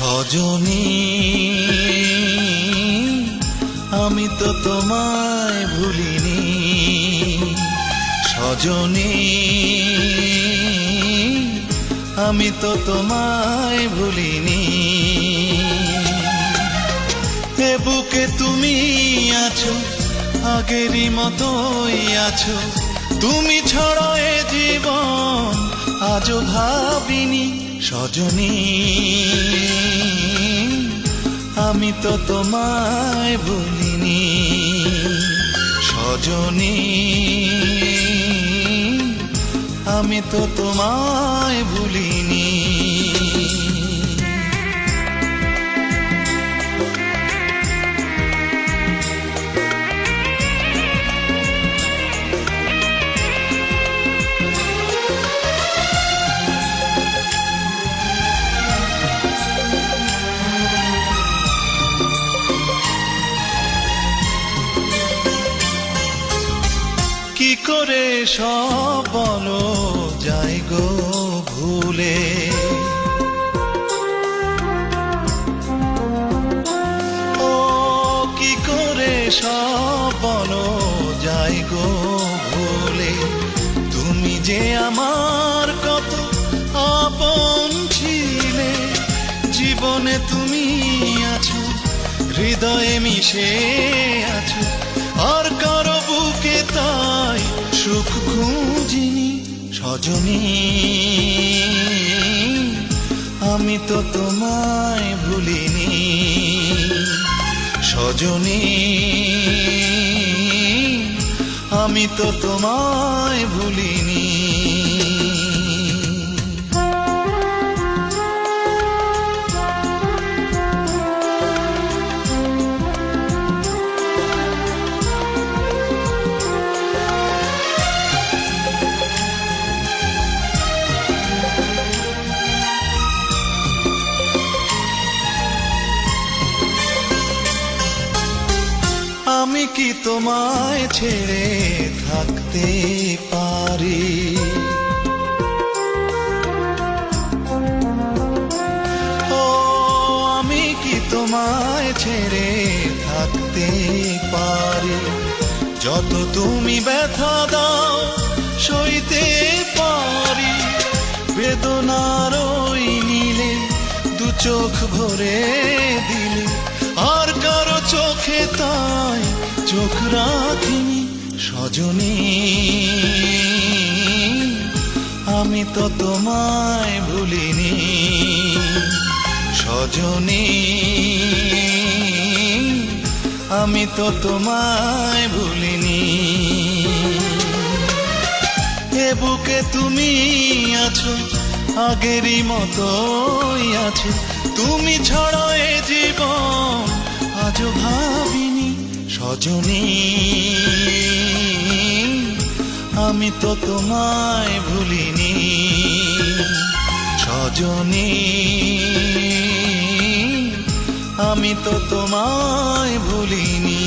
সজনী আমি তো তোমায় ভুলিনি, সজনী আমি তো তোমায় ভুলিনি। এ বুকে তুমি আছো, আগেরই মতোই আছো, তুমি ছাড়া এ জীবন আজও ভাবিনি। সজনী আমি তো তোমায় ভুলিনি, সজনী আমি তো তোমায় ভুলিনি। কি করে সব বলো যাই গো ভুলে, ও কি করে সব বলো যাই গো ভুলে। তুমি যে আমার কত আপন ছিলে, জীবনে তুমি আছো, হৃদয়ে মিশে আছো, আর কারো বুকে তাই সুখ খুঁজিনি। সজনী আমি তো তোমায় ভুলিনি, সজনী আমি তো তোমায় ভুলিনি। আমি কি তোমায় ছেড়ে থাকতে পারি, ও আমি কি তোমায় ছেড়ে থাকতে পারি। যত তুমি ব্যথা দাও সইতে পারি, বেদনার ওই নীলে দু চোখ ভরে দিলে, আর কারো চোখে তাই চোখ রাখিনি। সজনী আমি তো তোমায় ভুলিনি, সজনী আমি তো তোমায় ভুলিনি। এ বুকে তুমি আছো, আগেরই মতোই আছো, তুমি ছাড়া এ জীবন আজও ভাবিনি। সজনী আমি তো তোমায় ভুলিনি, সজনী আমি তো তোমায় ভুলিনি।